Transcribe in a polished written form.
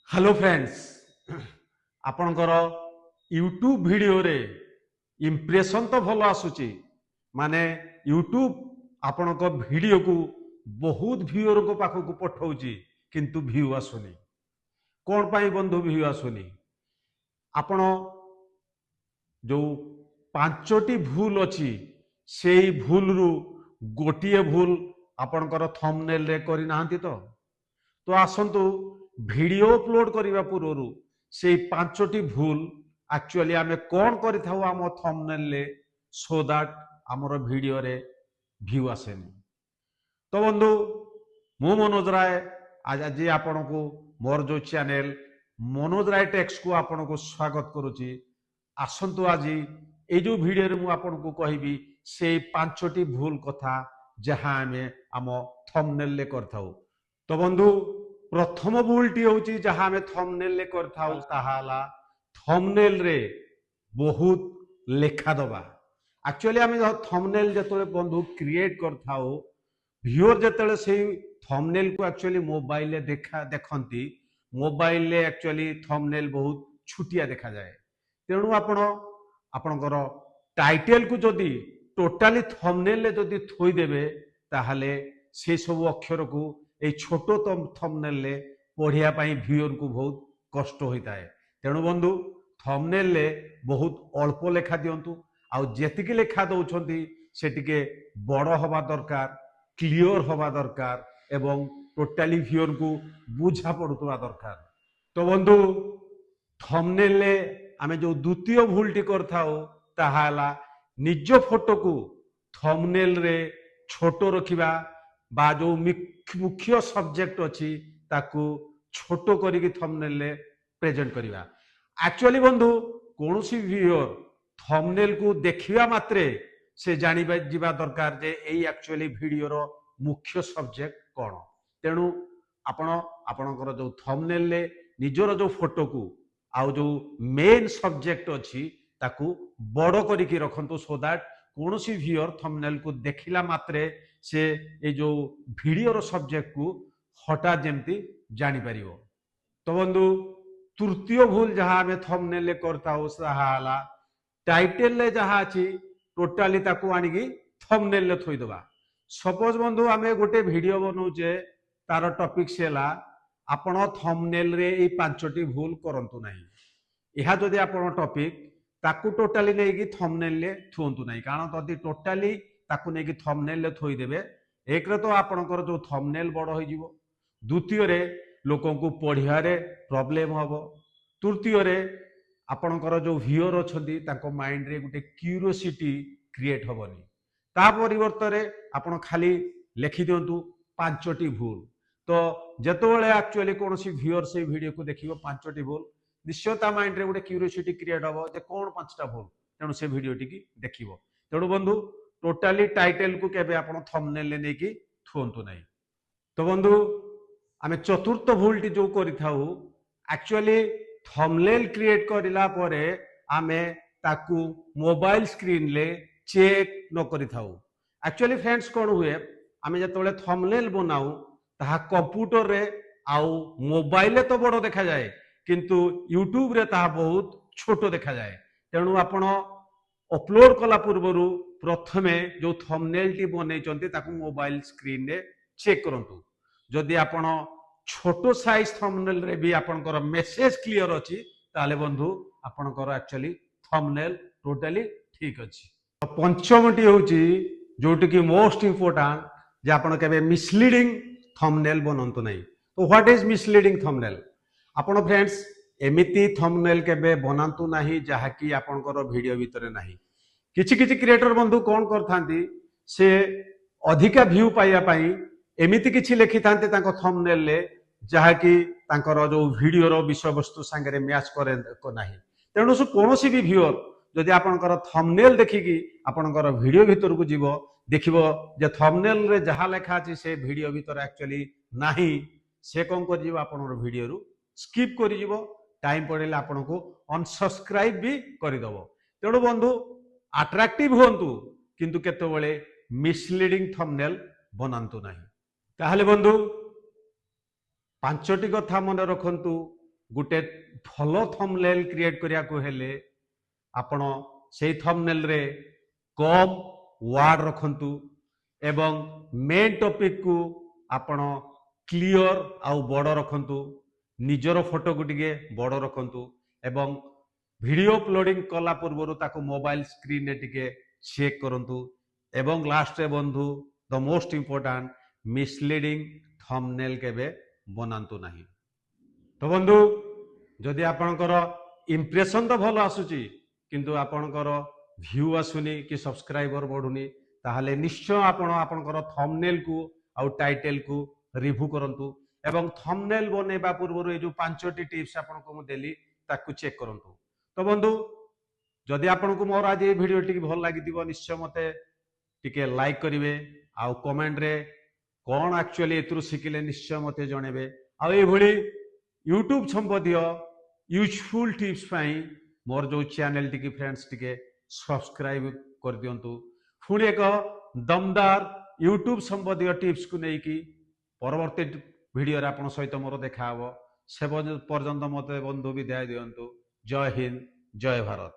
Hello friends आपणकर YouTube video रे impression तो भल आसुची माने यूट्यूब आपणक वीडियो को बहुत व्यूअर को पाखक पठाउची किंतु व्यू आसुनी कौन पाई बंधु व्यू आसुनी आपण जो पांचटी भूल अच्छी से भूल रु गोटे भूल आपणकर थंबनेल रे करि नाहंती तो आसंतु वीडियो अपलोड करने पूर्व से पांचटी भूल एक्चुअली आम कौन करिथाउ आम थंबनेल रे सो दैट आमर वीडियो रे व्यू आसेनी। तो बंधु मु मनोज राय आज आज आपण को मोर जो चैनल मनोज राय टेक्स को आपण को स्वागत करुच्ची। आसंतु आज ये जो वीडियो रे मु आपण को कहबी से पांचटी भूल कथा जहां आमे आम थंबनेल रे करथाउ। तो बंधु प्रथम भूलटी होची जहां आमे थंबनेल रे करथाउ ताहाला थंबनेल रे बहुत लेखा दबा। एक्चुअली आमे थंबनेल जतले बंधु क्रिएट करथाउ व्यूअर जतले से थंबनेल को एक्चुअली मोबाइल रे देखंती मोबाइल रे एक्चुअली थंबनेल बहुत छुटिया देखा जाए। तेणु आपणकर टाइटल को जदि टोटाली थंबनेल रे जदि थोई देबे ताहाले से सब अक्षर को ए छोटो थंबनेल रे पढ़िया पाई व्यूअर को बहुत कष्ट होता है। तेणु बंधु थंबनेल रे बहुत अल्प लेखा दियंतु आउ जेतिकी लेखा दउछंती सेटिके बड़ हवा दरकार क्लियर हवा दरकार एवं टोटाली व्यूअर को बुझा पड़ुवा दरकार। तो बंधु थंबनेल रे आमे जो द्वितीय भूलटी करथाओ ताहाला निज फोटो को थंबनेल रे छोटो रखिबा बा जो मुख्य सब्जेक्ट अच्छी ताकू छोटो करिकी थंबनेल रे प्रेजेंट करिबा। एक्चुअली बंधु कौन सी व्यूअर थंबनेल को देखिबा मात्रे से जानिबा जिबा दरकार जे एई एक्चुअली वीडियो रो मुख्य सब्जेक्ट कौन। तेणु आपणकर जो थंबनेल रे निजर जो फोटो को आउ जो मेन सब्जेक्ट अच्छी ताकू बड़ करिकी रखंतु सो दैट कौन सी व्यूअर थंबनेल को देखिला मात्रे से ये जो वीडियो रो सब्जेक्ट को हठात जेमती जानी परिवो। तो बंधु तृतीय भूल जहां आमे थंबनेल रे करताउ सहाला टाइटल रे जहां अछि टोटाली ताकू आनिकी थंबनेल रे थोई दबा। सपोज बंधु आमे गोटे वीडियो बनौचे तार टॉपिक सेला आपण थंबनेल रे ए पांचटी भूल करंतु नाही। यहा जदि आपण टॉपिक ताकू टोटाली नेकी थंबनेल रे थुंतु नाही कारण जदि टोटाली ताकू नेकी थंबनेल रे थोई देबे एक रे तो आपणकर जो थंबनेल बड़ होई जिवो द्वितीय रे लोकन को पढ़िया रे प्रॉब्लम हबो तृतीय रे आपणकर जो व्यूअर अछंती ताको माइंड रे गुटे क्यूरियोसिटी क्रिएट हबनी। ता परिवर्तन रे आपण खाली लिखि दियंतु पांचटी भूल। तो जेतोले एक्चुअली कोनोसी व्यूअर से वीडियो को देखिबो पांचटी भूल निश्चयता माइंड रे गुटे क्यूरियोसिटी क्रिएट हबो जे कोन पांचटा भूल तेणु से वीडियो टी देखिबो। तेणु बंधु टोटाली टाइटल को केबे आपण थंबनेल ले नेकी थुंतु नाही। तो बंधु आमे चतुर्थ भूलटी जो करिथाउ एक्चुअली थंबनेल क्रिएट करिला परे आमे ताकू मोबाइल स्क्रीन ले चेक न करिथाउ। एक्चुअली फ्रेंड्स कोन हुए आमे जतोले थंबनेल बनाऊ ताहा कंप्यूटर रे आउ मोबाइल ले तो बड़ देखा जाए किंतु यूट्यूब रे ताहा बहुत छोटो देखा जाए। तेणु आपण अपलोड कला पूर्वरु प्रथमे जो थंबनेल टी बनेचंती ताकू मोबाइल स्क्रीन रे चेक करंतु। जदि आपण छोटो साइज थंबनेल रे भी आपनकर मेसेज क्लियर अछि ताले बंधु आपनकर एक्चुअली थंबनेल टोटली ठीक अछि। पंचमटी होची जोटी की मोस्ट इंपोर्टेंट जे आपण केबे मिसलीडिंग थंबनेल बनंतु नाही। तो व्हाट इज मिसलीडिंग थंबनेल आपण फ्रेंड्स एमिति थंबनेल केबे बनांतु नाही जहा की आपनकर वीडियो भीतर नाही। किछि किछि क्रिएटर बंधु कोन करथांती से अधिका व्यू पाइया पाई एमिति किछि लिखि थांते तांको थंबनेल ले जहा कि तांकर जो वीडियो रो विषय वस्तु संगे मैच करे को नाही। तेणु से कोनोसी भी व्यूअर जदि आपनकर थंबनेल देखिकी आपनकर वीडियो भीतर को जीवो देखिबो जे थंबनेल रे जहा लेखा अछि से वीडियो भीतर एक्चुअली नाही से कोन कर जीवो आपनर वीडियो रु स्किप करि जीवो टाइम पड़ेले आपन को अनसब्सक्राइब भी करि दबो। तेणु बंधु अट्रैक्टिव होंतु किंतु केतेबेले मिसलीडिंग थंबनेल बनांतु नाही। ताहले बंधु पांचटी कथा मन रखंतु गोटे भल थंबनेल क्रिएट करिया को हेले आपण सेई थंबनेल रे कम वर्ड रखंतु एवं मेन टॉपिक को आपण क्लियर आउ बड़ रखंतु निजर फोटो को टिके बड़ रखंतु एवं वीडियो अपलोडिंग कला पूर्व ताको मोबाइल स्क्रीन रे टिके चेक करंतु एवं लास्ट रे बंधु the most important misleading thumbnail केबे बनांतु नाही। तो बंधु जदि आपणकर इंप्रेशन तो भल आसुची किंतु आपणकर व्यू आसुनी कि सब्सक्राइबर बढ़ुनी ताहले निश्चय आपण आपणकर थंबनेल को आउ टाइटल को रिव्यू करंतु एवं थंबनेल बनेबा पूर्व जो 5टी टिप्स आपनको मु देली ताकू चेक करंतु। तो बंधु जदि आपनको मोर आज ये वीडियो टी भल लागिथिबो निश्चय मते टिके लाइक करिवे आउ कमेंट रे कौन एक्चुअली एतरु शिखिले निश्चय मते जणेबे आउ ए भली यूट्यूब संबंधी यूजफुल टिप्स पाई मोर जो चैनल टिके फ्रेंड्स टिके सब्सक्राइब कर दियंतु। पुणी एक दमदार यूट्यूब संबंधी टिप्स को लेकिन परवर्ती वीडियो आपन सहित मोर देखा से पर्यंत मते बंधु विदाय दियंतु। जय हिंद जय भारत।